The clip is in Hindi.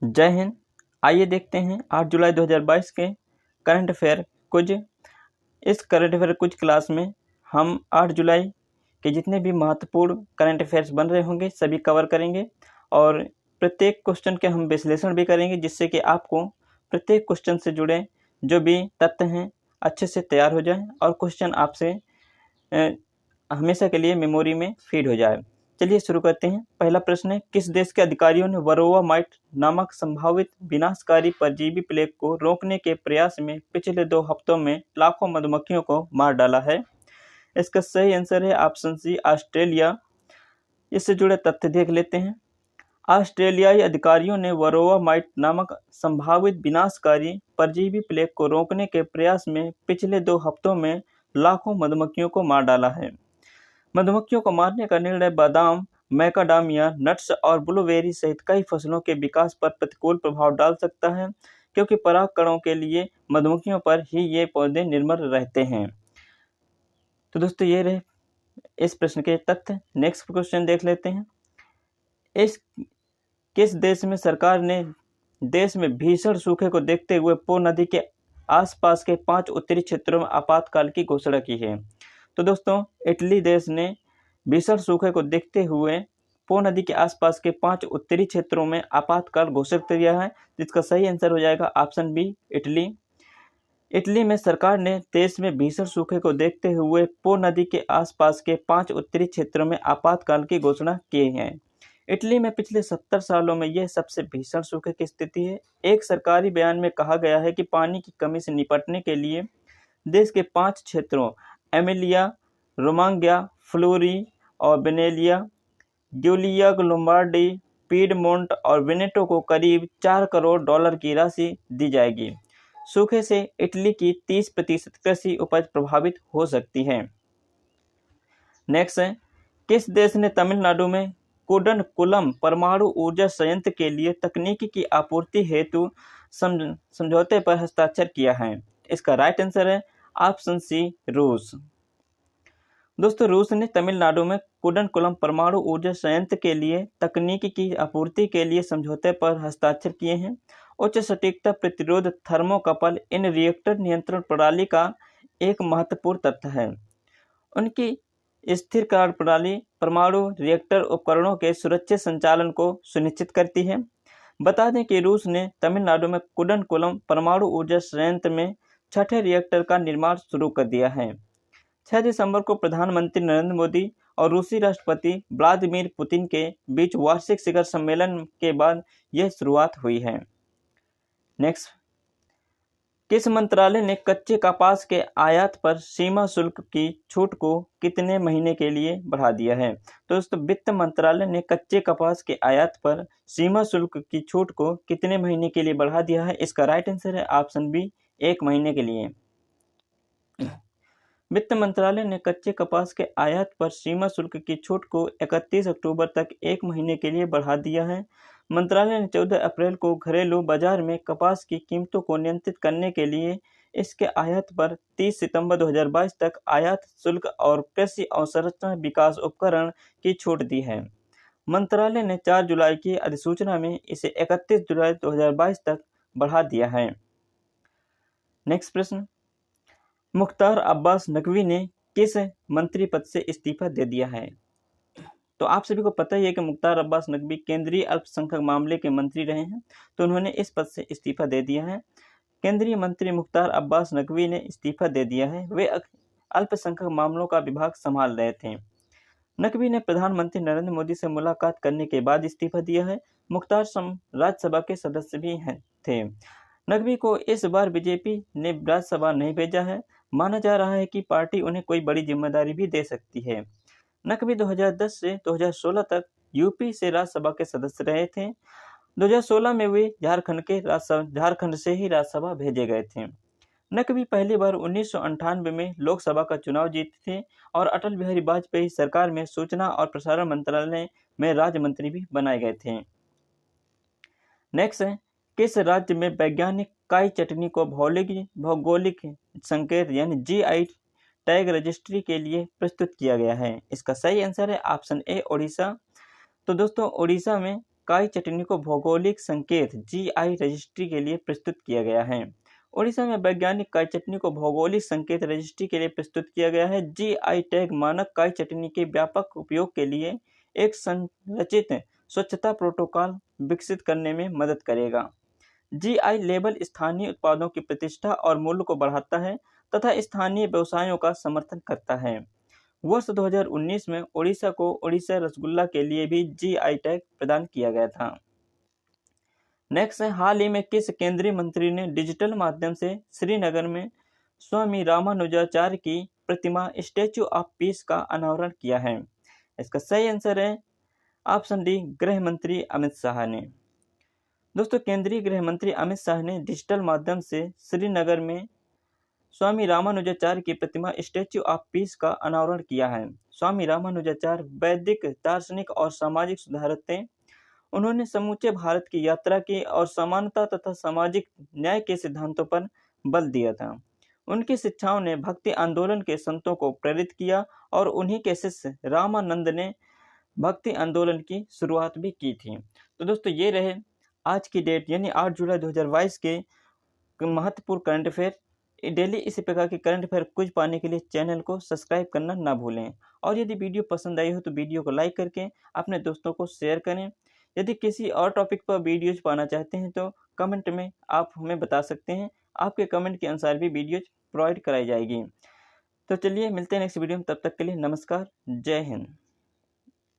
जय हिंद। आइए देखते हैं 8 जुलाई 2022 के करंट अफेयर कुछ। इस करंट अफेयर कुछ क्लास में हम 8 जुलाई के जितने भी महत्वपूर्ण करंट अफेयर्स बन रहे होंगे सभी कवर करेंगे और प्रत्येक क्वेश्चन के हम विश्लेषण भी करेंगे, जिससे कि आपको प्रत्येक क्वेश्चन से जुड़े जो भी तथ्य हैं अच्छे से तैयार हो जाए और क्वेश्चन आपसे हमेशा के लिए मेमोरी में फीड हो जाए। चलिए शुरू करते हैं। पहला प्रश्न है, किस देश के अधिकारियों ने वरोवा माइट नामक संभावित विनाशकारी परजीवी प्लेग को रोकने के प्रयास में पिछले 2 हफ्तों में लाखों मधुमक्खियों को मार डाला है? इसका सही आंसर है ऑप्शन सी, ऑस्ट्रेलिया। इससे जुड़े तथ्य देख लेते हैं। ऑस्ट्रेलियाई अधिकारियों ने वरोवा माइट नामक संभावित विनाशकारी परजीवी प्लेग को रोकने के प्रयास में पिछले 2 हफ्तों में लाखों मधुमक्खियों को मार डाला है। मधुमक्खियों को मारने का निर्णय बादाम, मैकाडामिया नट्स और ब्लूबेरी सहित कई फसलों के विकास पर प्रतिकूल प्रभाव डाल सकता है, क्योंकि परागकणों के लिए मधुमक्खियों पर ही ये पौधे निर्भर रहते हैं। तो दोस्तों ये रहे इस प्रश्न के तथ्य। नेक्स्ट क्वेश्चन देख लेते हैं। किस देश में सरकार ने देश में भीषण सूखे को देखते हुए पो नदी के आसपास के 5 उत्तरी क्षेत्रों में आपातकाल की घोषणा की है? तो दोस्तों इटली देश ने भीषण सूखे को देखते हुए पो नदी के आसपास के 5 उत्तरी क्षेत्रों में आपातकाल घोषित किया है, जिसका सही आंसर हो जाएगा ऑप्शन बी, इटली। इटली में सरकार ने देश में भीषण सूखे को देखते हुए पो नदी के आसपास के 5 उत्तरी क्षेत्रों में आपातकाल की घोषणा की है। इटली में पिछले 70 सालों में यह सबसे भीषण सूखे की स्थिति है। एक सरकारी बयान में कहा गया है कि पानी की कमी से निपटने के लिए देश के 5 क्षेत्रों एमिलिया रोमांग्या, फ्लोरी और बेनेलिया, गिउलिया, लोम्बार्डी, पीडमोंट और वेनेटो को करीब $4 करोड़ की राशि दी जाएगी। सूखे से इटली की 30% कृषि उपज प्रभावित हो सकती है। नेक्स्ट है, किस देश ने तमिलनाडु में कुडनकुलम परमाणु ऊर्जा संयंत्र के लिए तकनीकी की आपूर्ति हेतु समझौते पर हस्ताक्षर किया है? इसका राइट आंसर है ऑप्शन सी, रूस। दोस्तों रूस ने तमिलनाडु में कुडनकुलम परमाणु ऊर्जा संयंत्र के लिए तकनीकी की आपूर्ति के लिए समझौते पर हस्ताक्षर किए हैं। उच्च सटीकता प्रतिरोध थर्मोकपल इन रिएक्टर नियंत्रण प्रणाली का एक महत्वपूर्ण तथ्य है। उनकी स्थिर कार्य प्रणाली परमाणु रिएक्टर उपकरणों के सुरक्षित संचालन को सुनिश्चित करती है। बता दें कि रूस ने तमिलनाडु में कुडनकुलम परमाणु ऊर्जा संयंत्र में 6ठे रिएक्टर का निर्माण शुरू कर दिया है। 6 दिसंबर को प्रधानमंत्री नरेंद्र मोदी और रूसी राष्ट्रपति व्लादिमीर पुतिन के बीच वार्षिक शिखर सम्मेलन के बाद यह शुरुआत हुई है। नेक्स्ट, किस मंत्रालय ने कच्चे कपास के आयात पर सीमा शुल्क की छूट को कितने महीने के लिए बढ़ा दिया है? तो दोस्तों वित्त मंत्रालय ने कच्चे कपास के आयात पर सीमा शुल्क की छूट को कितने महीने के लिए बढ़ा दिया है? इसका राइट आंसर है ऑप्शन बी, 1 महीने के लिए। वित्त मंत्रालय ने कच्चे कपास के आयात पर सीमा शुल्क की छूट को 31 अक्टूबर तक 1 महीने के लिए बढ़ा दिया है। मंत्रालय ने 14 अप्रैल को घरेलू बाजार में कपास की कीमतों को नियंत्रित करने के लिए इसके आयात पर 30 सितंबर 2022 तक आयात शुल्क और कृषि अवसंरचना विकास उपकरण की छूट दी है। मंत्रालय ने 4 जुलाई की अधिसूचना में इसे 31 जुलाई 2022 तक बढ़ा दिया है। नेक्स्ट प्रश्न, मुख्तार अब्बास नकवी ने किस मंत्री पद से इस्तीफा दे दिया है? तो आप सभी को पता ही है कि मुख्तार अब्बास नकवी केंद्रीय अल्पसंख्यक मामले के मंत्री रहे हैं, तो उन्होंने इस पद से इस्तीफा दे दिया है। केंद्रीय मंत्री मुख्तार अब्बास नकवी ने इस्तीफा दे दिया है। वे अल्पसंख्यक मामलों का विभाग संभाल रहे थे। नकवी ने प्रधानमंत्री नरेंद्र मोदी से मुलाकात करने के बाद इस्तीफा दिया है। मुख्तार राज्यसभा के सदस्य भी थे। नकवी को इस बार बीजेपी ने राज्यसभा नहीं भेजा है। माना जा रहा है कि पार्टी उन्हें कोई बड़ी जिम्मेदारी भी दे सकती है। नकवी 2010 से 2016 तक यूपी से राज्यसभा के सदस्य रहे थे। 2016 में वे झारखंड से ही राज्यसभा भेजे गए थे। नकवी पहली बार 1998 में लोकसभा का चुनाव जीते थे और अटल बिहारी वाजपेयी सरकार में सूचना और प्रसारण मंत्रालय में राज्य मंत्री भी बनाए गए थे। नेक्स्ट है, किस राज्य में वैज्ञानिक काई चटनी को भौगोलिक संकेत यानी GI टैग रजिस्ट्री के लिए प्रस्तुत किया गया है? इसका सही आंसर है ऑप्शन ए, ओडिशा। तो दोस्तों ओडिशा में काई चटनी को भौगोलिक संकेत GI रजिस्ट्री के लिए प्रस्तुत किया गया है। उड़ीसा में वैज्ञानिक काई चटनी को भौगोलिक संकेत रजिस्ट्री के लिए प्रस्तुत किया गया है। GI टैग मानक काई चटनी के व्यापक उपयोग के लिए एक संरचित स्वच्छता प्रोटोकॉल विकसित करने में मदद करेगा। GI लेबल स्थानीय उत्पादों की प्रतिष्ठा और मूल्य को बढ़ाता है तथा स्थानीय व्यवसायों का समर्थन करता है। वर्ष 2019 में ओडिशा को ओडिशा रसगुल्ला के लिए भी GI टैग प्रदान किया गया था। नेक्स्ट है, हाल ही में किस केंद्रीय मंत्री ने डिजिटल माध्यम से श्रीनगर में स्वामी रामानुजाचार्य की प्रतिमा स्टैच्यू ऑफ पीस का अनावरण किया है? इसका सही आंसर है ऑप्शन डी, गृह मंत्री अमित शाह ने। दोस्तों, केंद्रीय गृह मंत्री अमित शाह ने डिजिटल माध्यम से श्रीनगर में स्वामी रामानुजाचार्य की प्रतिमा स्टैच्यू ऑफ पीस का अनावरण किया है। स्वामी रामानुजाचार्य वैदिक दार्शनिक और सामाजिक सुधारक थे। उन्होंने समूचे भारत की यात्रा की और समानता तथा सामाजिक न्याय के सिद्धांतों पर बल दिया था। उनकी शिक्षाओं ने भक्ति आंदोलन के संतों को प्रेरित किया और उन्हीं के शिष्य रामानंद ने भक्ति आंदोलन की शुरुआत भी की थी। तो दोस्तों, ये रहे आज की डेट यानी 8 जुलाई 2022 के महत्वपूर्ण करंट अफेयर। डेली इसी प्रकार के करंट अफेयर कुछ पाने के लिए चैनल को सब्सक्राइब करना ना भूलें। और यदि वीडियो पसंद आई हो तो वीडियो को लाइक करके अपने दोस्तों को शेयर करें। यदि किसी और टॉपिक पर वीडियोज पाना चाहते हैं तो कमेंट में आप हमें बता सकते हैं। आपके कमेंट के अनुसार भी वीडियोज प्रोवाइड कराई जाएगी। तो चलिए मिलते हैं नेक्स्ट वीडियो में, तब तक के लिए नमस्कार, जय हिंद।